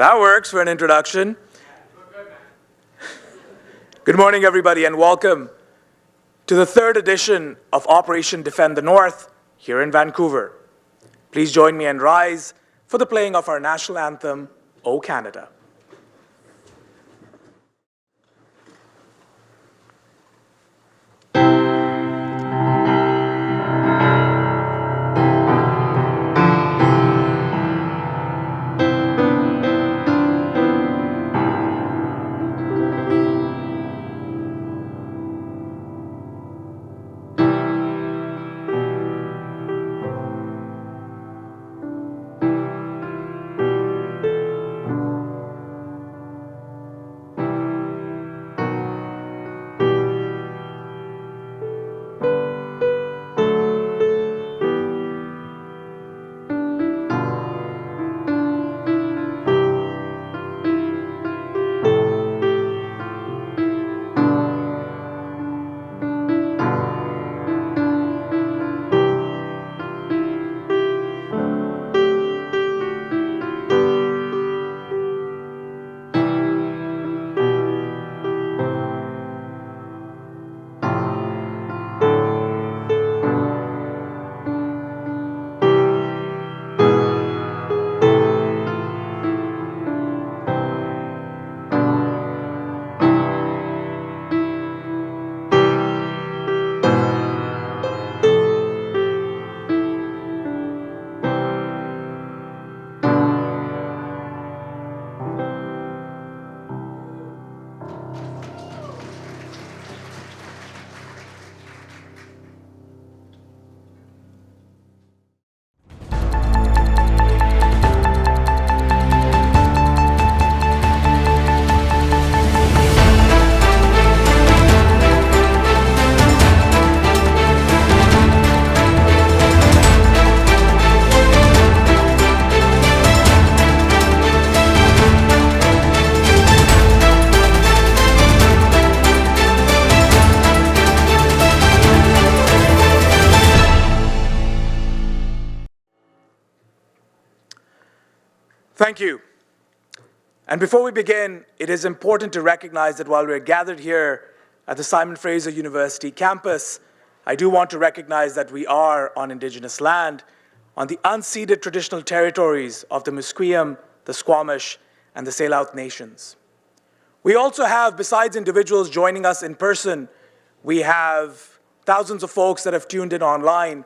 That works for an introduction. Good morning, everybody, and welcome to the third edition of Operation Defend the North here in Vancouver. Please join me and rise for the playing of our national anthem, O Canada. Thank you. And before we begin, it is important to recognize that while we're gathered here at the Simon Fraser University campus, I do want to recognize that we are on Indigenous land, on the unceded traditional territories of the Musqueam, the Squamish, and the Tsailhauit nations. We also have, besides individuals joining us in person, we have thousands of folks that have tuned in online.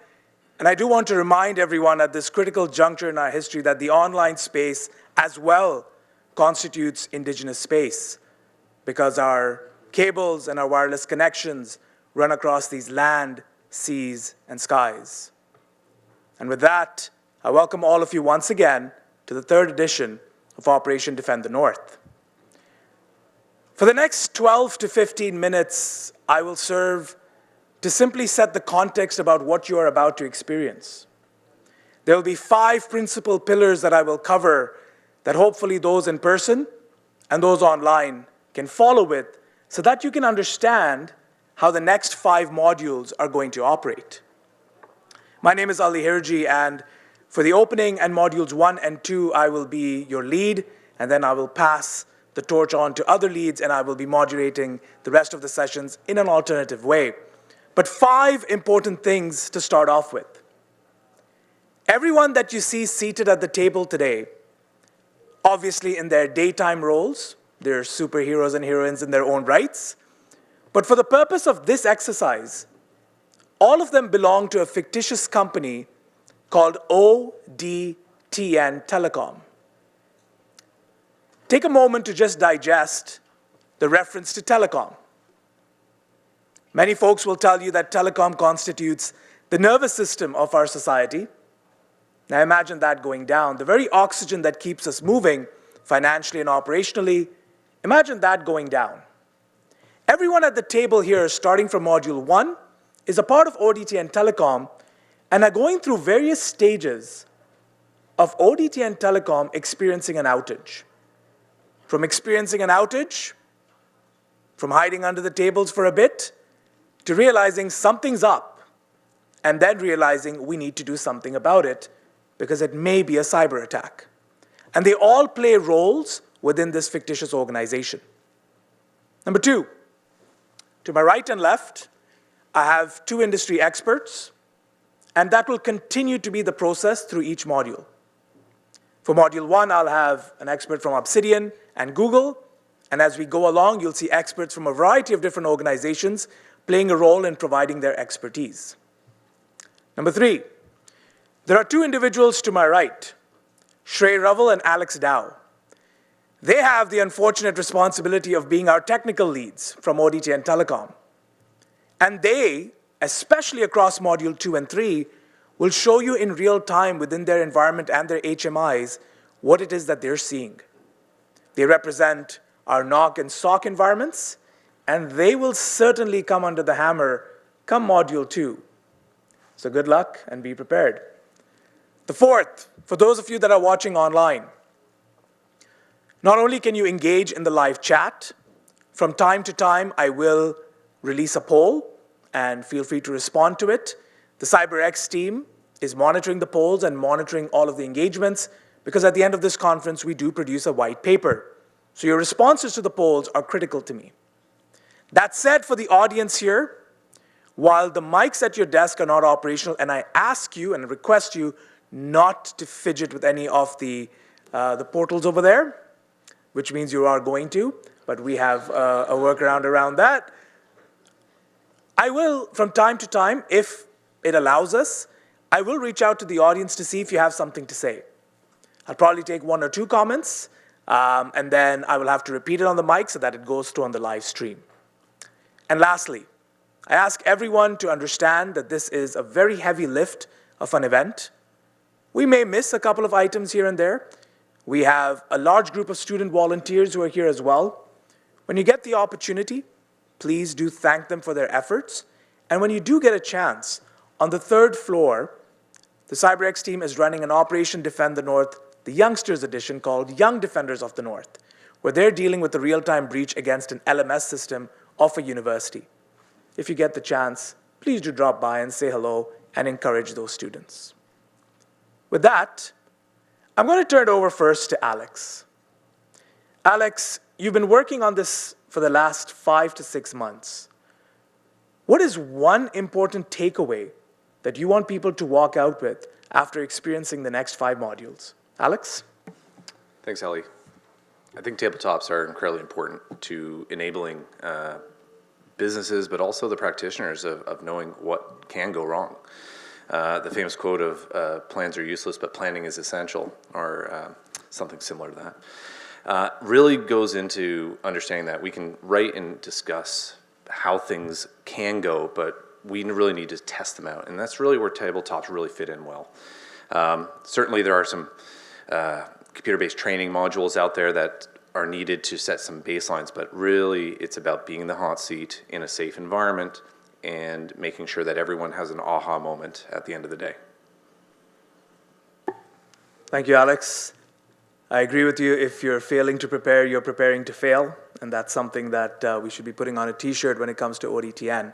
And I do want to remind everyone at this critical juncture in our history that the online space as well constitutes Indigenous space, because our cables and our wireless connections run across these land, seas, and skies. And with that, I welcome all of you once again to the third edition of Operation Defend the North. For the next 12 to 15 minutes, I will serve to simply set the context about what you are about to experience. There will be 5 principal pillars that I will cover that hopefully those in person and those online can follow with, so that you can understand how the next 5 modules are going to operate. My name is Ali Hirji, and for the opening and modules 1 and 2, I will be your lead, and then I will pass the torch on to other leads, and I will be moderating the rest of the sessions in an alternative way. But 5 important things to start off with. Everyone that you see seated at the table today, obviously in their daytime roles, they're superheroes and heroines in their own rights, but for the purpose of this exercise, all of them belong to a fictitious company called ODTN Telecom. Take a moment to just digest the reference to telecom. Many folks will tell you that telecom constitutes the nervous system of our society. Now imagine that going down. The very oxygen that keeps us moving financially and operationally, imagine that going down. Everyone at the table here, starting from Module 1, is a part of ODTN Telecom and are going through various stages of ODTN Telecom experiencing an outage. From experiencing an outage, from hiding under the tables for a bit, to realizing something's up, and then realizing we need to do something about it because it may be a cyber attack. and they all play roles within this fictitious organization. Number two, to my right and left, I have two industry experts, and that will continue to be the process through each module. For module one, I'll have an expert from Obsidian and Google, and as we go along, you'll see experts from a variety of different organizations playing a role in providing their expertise. Number three, there are two individuals to my right, Shrey Raval and Alex Dow. They have the unfortunate responsibility of being our technical leads from ODTN Telecom. And they, especially across Module 2 and 3, will show you in real time within their environment and their HMIs what it is that they're seeing. They represent our NOC and SOC environments, and they will certainly come under the hammer come Module 2. So good luck and be prepared. The fourth, for those of you that are watching online, not only can you engage in the live chat, from time to time I will release a poll and feel free to respond to it. The CyberX team is monitoring the polls and monitoring all of the engagements because at the end of this conference we do produce a white paper. So your responses to the polls are critical to me. That said, for the audience here, while the mics at your desk are not operational, and I ask you and request you not to fidget with any of the portals over there, which means you are going to, but we have a workaround around that. I will, from time to time, if it allows us, I will reach out to the audience to see if you have something to say. I'll probably take one or two comments, and then I will have to repeat it on the mic so that it goes through on the live stream. And lastly, I ask everyone to understand that this is a very heavy lift of an event. We may miss a couple of items here and there. We have a large group of student volunteers who are here as well. When you get the opportunity, please do thank them for their efforts. And when you do get a chance, on the third floor, the CyberX team is running an Operation Defend the North, the Youngsters edition called Young Defenders of the North, where they're dealing with a real-time breach against an LMS system of a university. If you get the chance, please do drop by and say hello and encourage those students. With that, I'm going to turn it over first to Alex. Alex, you've been working on this for the last 5 to 6 months. What is one important takeaway that you want people to walk out with after experiencing the next 5 modules? Alex? Thanks, Ali. I think tabletops are incredibly important to enabling businesses, but also the practitioners of knowing what can go wrong. The famous quote of plans are useless, but planning is essential, or something similar to that, really goes into understanding that we can write and discuss how things can go, but we really need to test them out. And that's really where tabletops really fit in well. Certainly there are some computer-based training modules out there that are needed to set some baselines, but really it's about being in the hot seat in a safe environment and making sure that everyone has an aha moment at the end of the day. Thank you, Alex. I agree with you. If you're failing to prepare, you're preparing to fail, and that's something that we should be putting on a t-shirt when it comes to ODTN.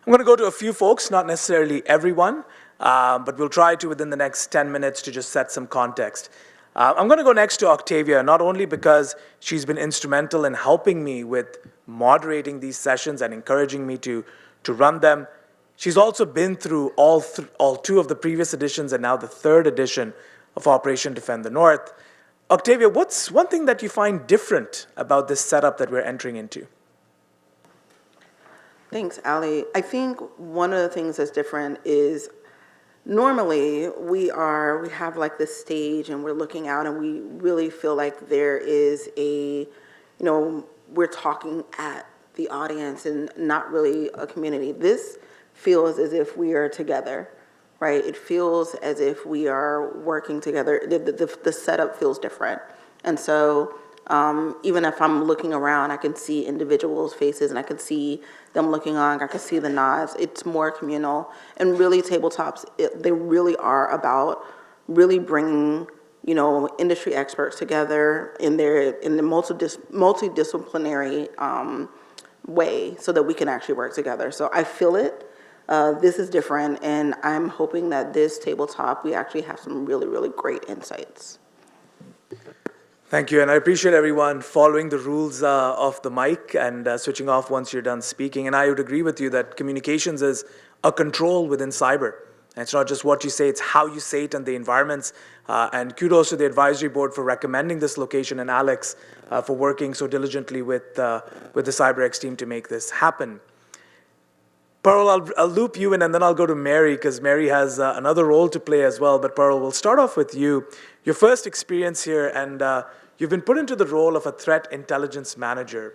I'm going to go to a few folks, not necessarily everyone, but we'll try to, within the next 10 minutes, to just set some context. I'm going to go next to Octavia, not only because she's been instrumental in helping me with moderating these sessions and encouraging me to run them. She's also been through all 2 of the previous editions and now the 3rd edition of Operation Defend the North. Octavia, what's one thing that you find different about this setup that we're entering into? Thanks, Ali. I think one of the things that's different is normally we have like this stage and we're looking out and we really feel like there is we're talking at the audience and not really a community. This feels as if we are together, right? It feels as if we are working together. The setup feels different. And so even if I'm looking around, I can see individuals' faces and I can see them looking on, I can see the nods. It's more communal. And really tabletops, they really are about really bringing industry experts together in the multidisciplinary way so that we can actually work together. So I feel it. This is different, and I'm hoping that this tabletop, we actually have some really, really great insights. Thank you, and I appreciate everyone following the rules of the mic and switching off once you're done speaking. And I would agree with you that communications is a control within cyber. And it's not just what you say, it's how you say it and the environments. And kudos to the advisory board for recommending this location and Alex for working so diligently with the CyberX team to make this happen. Pearl, I'll loop you in and then I'll go to Mary because Mary has another role to play as well. But Pearl, we'll start off with you. Your first experience here, and you've been put into the role of a threat intelligence manager.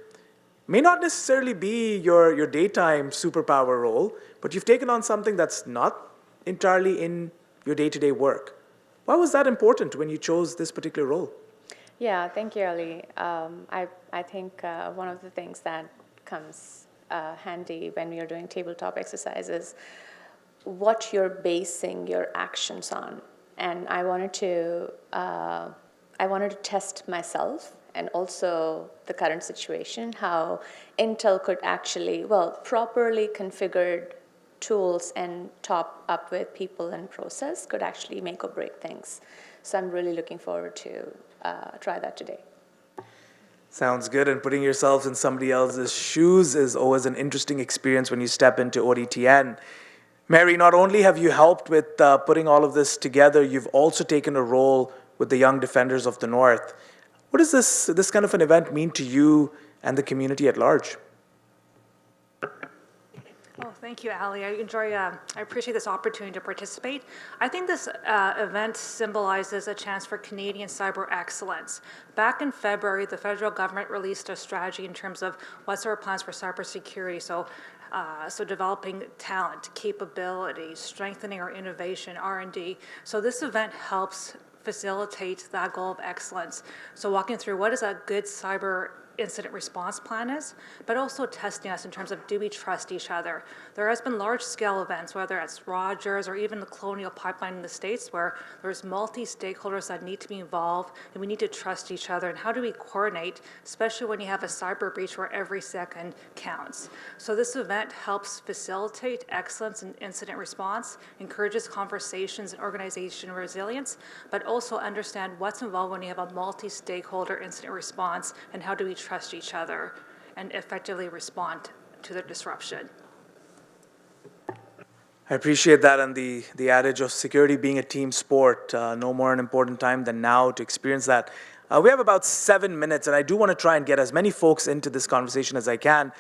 May not necessarily be your daytime superpower role, but you've taken on something that's not entirely in your day-to-day work. Why was that important when you chose this particular role? Yeah, thank you, Ali. I think one of the things that comes handy when we are doing tabletop exercises, what you're basing your actions on. And I wanted to test myself and also the current situation, how Intel could actually, properly configured tools and top up with people and process could actually make or break things. So I'm really looking forward to try that today. Sounds good, and putting yourselves in somebody else's shoes is always an interesting experience when you step into ODTN. Mary, not only have you helped with putting all of this together, you've also taken a role with the Young Defenders of the North. What does this kind of an event mean to you and the community at large? Oh, thank you, Ali. I appreciate this opportunity to participate. I think this event symbolizes a chance for Canadian cyber excellence. Back in February, the federal government released a strategy in terms of what's our plans for cybersecurity. So developing talent, capability, strengthening our innovation, R&D. So this event helps facilitate that goal of excellence. So walking through what is a good cyber incident response plan is, but also testing us in terms of, do we trust each other? There has been large-scale events, whether it's Rogers or even the Colonial Pipeline in the States, where there's multi-stakeholders that need to be involved, and we need to trust each other. And how do we coordinate, especially when you have a cyber breach where every second counts? So this event helps facilitate excellence in incident response, encourages conversations and organization resilience, but also understand what's involved when you have a multi-stakeholder incident response, and how do we trust each other and effectively respond to the disruption. I appreciate that, and the adage of security being a team sport, no more an important time than now to experience that. We have about 7 minutes, and I do want to try and get as many folks into this conversation as I can.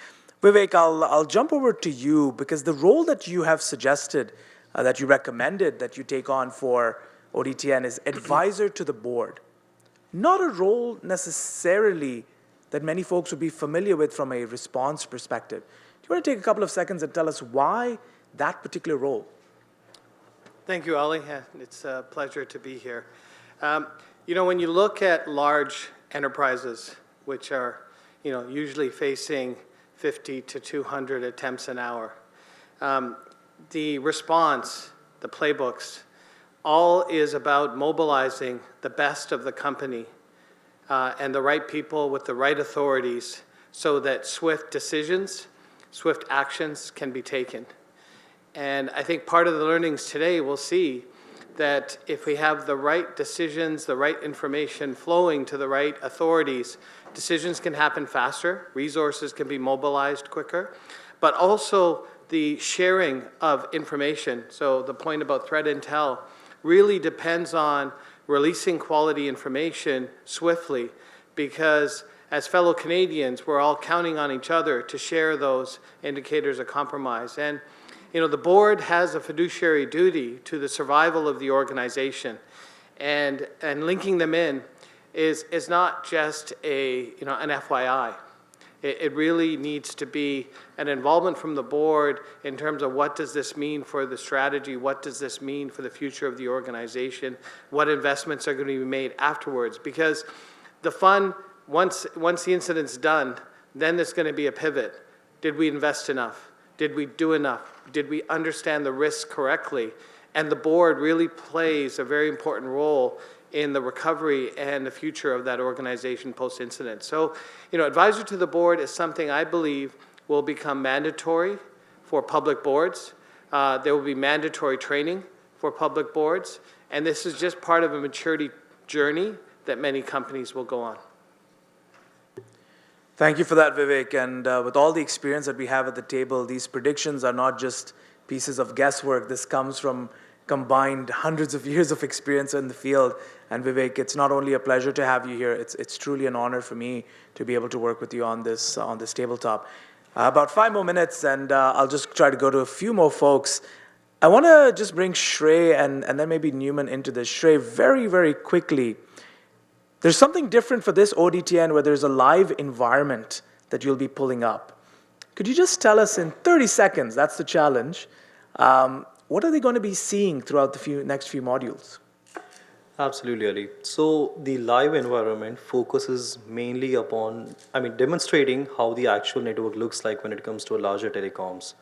Vivek, I'll jump over to you, because the role that you have suggested, that you recommended that you take on for ODTN is advisor to the board. Not a role necessarily that many folks would be familiar with from a response perspective. Do you want to take a couple of seconds and tell us why that particular role? Thank you, Ali. It's a pleasure to be here. When you look at large enterprises, which are, usually facing 50 to 200 attempts an hour, the response, the playbooks, all is about mobilizing the best of the company and the right people with the right authorities so that swift decisions, swift actions can be taken. And I think part of the learnings today we'll see that if we have the right decisions, the right information flowing to the right authorities, decisions can happen faster, resources can be mobilized quicker, but also the sharing of information. So the point about threat intel really depends on releasing quality information swiftly, because as fellow Canadians, we're all counting on each other to share those indicators of compromise. And the board has a fiduciary duty to the survival of the organization, and linking them in is not just an FYI. It really needs to be an involvement from the board in terms of what does this mean for the strategy, what does this mean for the future of the organization, what investments are going to be made afterwards. Because the fun, once the incident's done, then there's going to be a pivot. Did we invest enough? Did we do enough? Did we understand the risks correctly? And the board really plays a very important role in the recovery and the future of that organization post-incident. So, advisor to the board is something I believe will become mandatory for public boards. There will be mandatory training for public boards, and this is just part of a maturity journey that many companies will go on. Thank you for that, Vivek. And with all the experience that we have at the table, these predictions are not just pieces of guesswork. This comes from combined hundreds of years of experience in the field. And Vivek, it's not only a pleasure to have you here, it's truly an honor for me to be able to work with you on this tabletop. About 5 more minutes, and I'll just try to go to a few more folks. I want to just bring Shrey and then maybe Newman into this. Shrey, very, very quickly, there's something different for this ODTN where there's a live environment that you'll be pulling up. Could you just tell us in 30 seconds, that's the challenge, what are they going to be seeing throughout the next few modules? Absolutely, Ali. So the live environment focuses mainly upon, demonstrating how the actual network looks like when it comes to larger telecoms.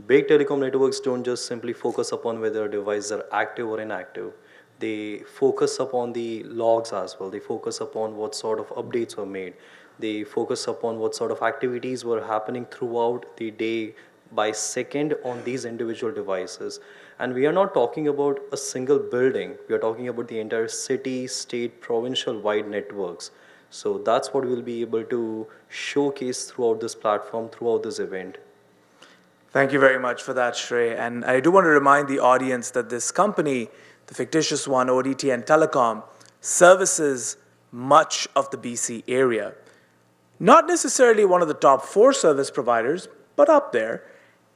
Big telecom networks don't just simply focus upon whether devices are active or inactive. They focus upon the logs as well. They focus upon what sort of updates were made. They focus upon what sort of activities were happening throughout the day by second on these individual devices. And we are not talking about a single building. We are talking about the entire city, state, provincial wide networks. So that's what we'll be able to showcase throughout this platform, throughout this event. Thank you very much for that, Shrey. And I do want to remind the audience that this company, the fictitious one, ODTN Telecom, services much of the BC area. Not necessarily one of the top 4 service providers, but up there.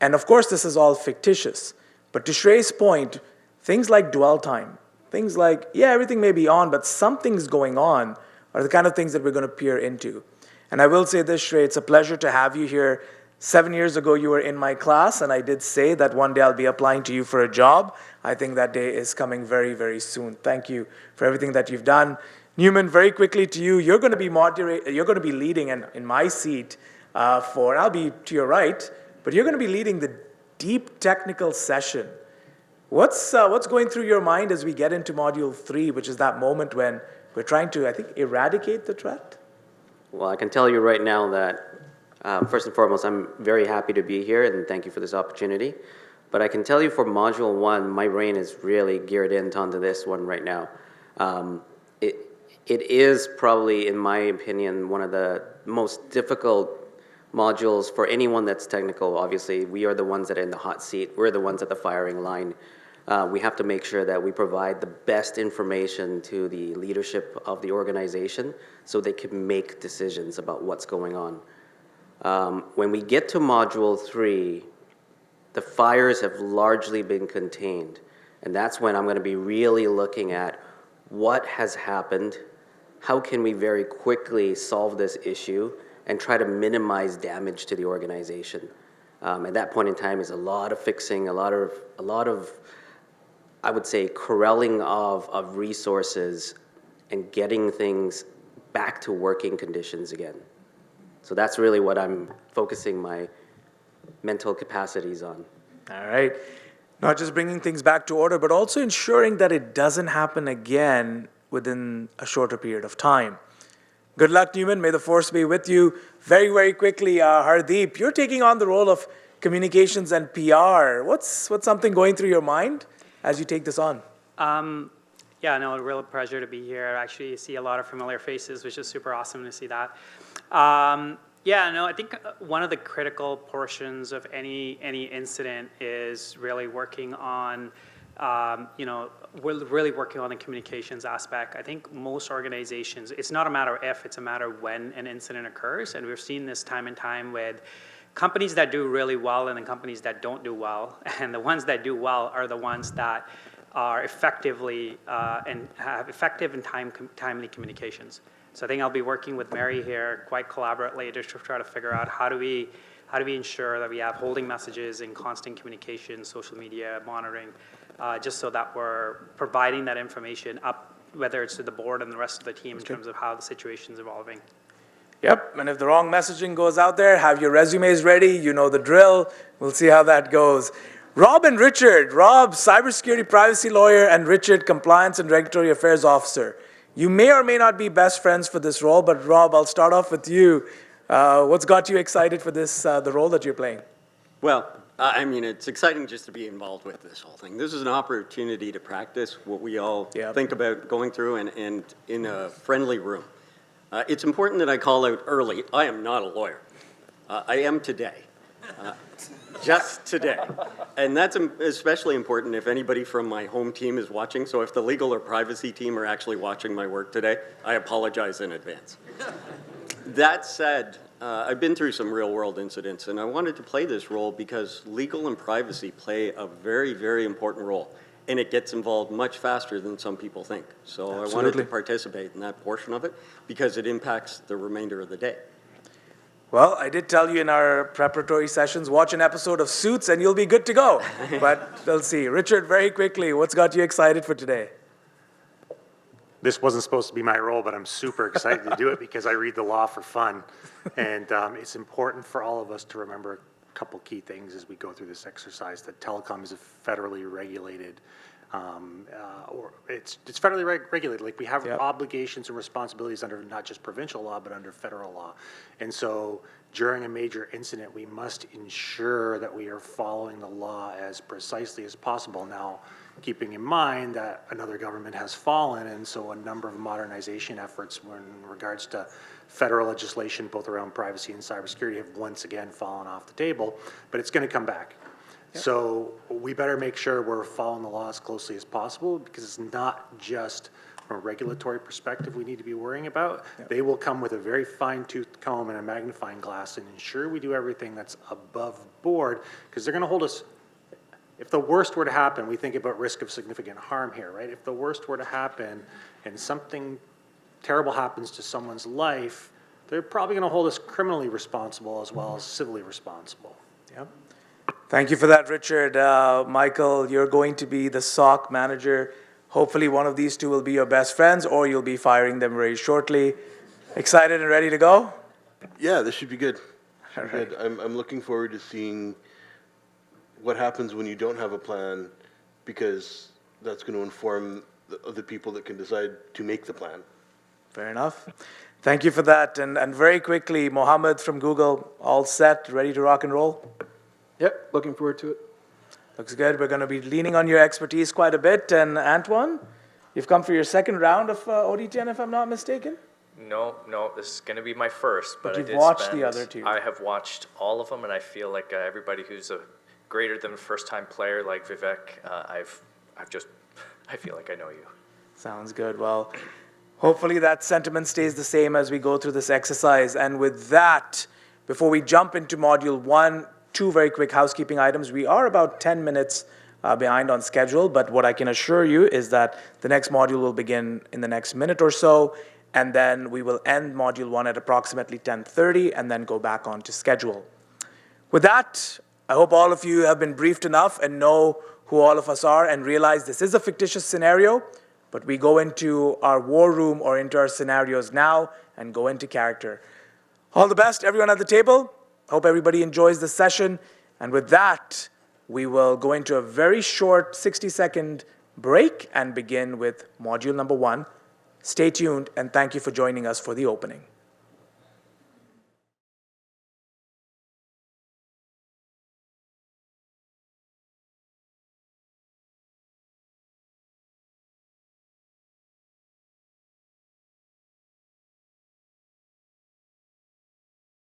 And of course, this is all fictitious. But to Shrey's point, things like dwell time, things like, yeah, everything may be on, but something's going on, are the kind of things that we're going to peer into. And I will say this, Shrey, it's a pleasure to have you here. 7 years ago, you were in my class, and I did say that one day I'll be applying to you for a job. I think that day is coming very, very soon. Thank you for everything that you've done. Newman, very quickly to you, you're going to be leading, and in my seat, I'll be to your right, but you're going to be leading the deep technical session. What's going through your mind as we get into Module 3, which is that moment when we're trying to, I think, eradicate the threat? Well, I can tell you right now that, first and foremost, I'm very happy to be here, and thank you for this opportunity. But I can tell you for Module 1, my brain is really geared onto this one right now. It is probably, in my opinion, one of the most difficult modules for anyone that's technical. Obviously, we are the ones that are in the hot seat. We're the ones at the firing line. We have to make sure that we provide the best information to the leadership of the organization so they can make decisions about what's going on. When we get to Module 3, the fires have largely been contained. And that's when I'm going to be really looking at what has happened, how can we very quickly solve this issue, and try to minimize damage to the organization. At that point in time is a lot of fixing, a lot of I would say, corralling of resources and getting things back to working conditions again. So that's really what I'm focusing my mental capacities on. All right. Not just bringing things back to order, but also ensuring that it doesn't happen again within a shorter period of time. Good luck, Newman. May the force be with you. Very, very quickly, Hardeep, you're taking on the role of communications and PR. What's something going through your mind as you take this on? Yeah, no, a real pleasure to be here. I actually see a lot of familiar faces, which is super awesome to see that. Yeah, no, I think one of the critical portions of any incident is really working on, we're really working on the communications aspect. I think most organizations, it's not a matter if, it's a matter when an incident occurs. And we've seen this time and time with companies that do really well and the companies that don't do well. And the ones that do well are the ones that are effectively and have effective and timely communications. So I think I'll be working with Mary here quite collaboratively to try to figure out how do we ensure that we have holding messages in constant communication, social media monitoring, just so that we're providing that information up, whether it's to the board and the rest of the team in terms of how the situation's evolving. Yep, and if the wrong messaging goes out there, have your resumes ready. You know the drill. We'll see how that goes. Rob and Richard. Rob, cybersecurity privacy lawyer, and Richard, compliance and regulatory affairs officer. You may or may not be best friends for this role, but Rob, I'll start off with you. What's got you excited for this, the role that you're playing? Well, I mean, it's exciting just to be involved with this whole thing. This is an opportunity to practice what we all think about going through and in a friendly room. It's important that I call out early, I am not a lawyer. I am today. Just today. And that's especially important if anybody from my home team is watching. So if the legal or privacy team are actually watching my work today, I apologize in advance. That said, I've been through some real world incidents, and I wanted to play this role because legal and privacy play a very, very important role, and it gets involved much faster than some people think. So I wanted to participate in that portion of it because it impacts the remainder of the day. Well, I did tell you in our preparatory sessions, watch an episode of Suits and you'll be good to go. But we'll see. Richard, very quickly, what's got you excited for today? This wasn't supposed to be my role, but I'm super excited to do it because I read the law for fun. And it's important for all of us to remember a couple key things as we go through this exercise, that telecom is a federally regulated, or it's federally regulated. Like we have obligations and responsibilities under not just provincial law, but under federal law. And so during a major incident, we must ensure that we are following the law as precisely as possible. Now, keeping in mind that another government has fallen, and so a number of modernization efforts in regards to federal legislation, both around privacy and cybersecurity, have once again fallen off the table, but it's going to come back. So we better make sure we're following the law as closely as possible, because it's not just from a regulatory perspective we need to be worrying about. They will come with a very fine-toothed comb and a magnifying glass and ensure we do everything that's above board, because they're going to hold us. If the worst were to happen, we think about risk of significant harm here, right? If the worst were to happen and something terrible happens to someone's life, they're probably going to hold us criminally responsible as well as civilly responsible. Yep. Thank you for that, Richard. Michael, you're going to be the SOC manager. Hopefully one of these two will be your best friends, or you'll be firing them very shortly. Excited and ready to go? Yeah, this should be good. All right. Good. I'm looking forward to seeing what happens when you don't have a plan, because that's going to inform the people that can decide to make the plan. Fair enough. Thank you for that. And very quickly, Mohammed from Google, all set, ready to rock and roll? Yep, looking forward to it. Looks good. We're going to be leaning on your expertise quite a bit. And Antoine, you've come for your second round of ODTN, if I'm not mistaken? No, this is going to be my first. But you've watched the other two. I have watched all of them, and I feel like everybody who's a greater than first-time player like Vivek, I feel like I know you. Sounds good. Well, hopefully that sentiment stays the same as we go through this exercise. And with that, before we jump into module 1, 2 very quick housekeeping items. We are about 10 minutes behind on schedule, but what I can assure you is that the next module will begin in the next minute or so, and then we will end module 1 at approximately 10:30 and then go back on to schedule. With that, I hope all of you have been briefed enough and know who all of us are and realize this is a fictitious scenario, but we go into our war room or into our scenarios now and go into character. All the best, everyone at the table. Hope everybody enjoys the session. And with that, we will go into a very short 60-second break and begin with module number 1. Stay tuned, and thank you for joining us for the opening.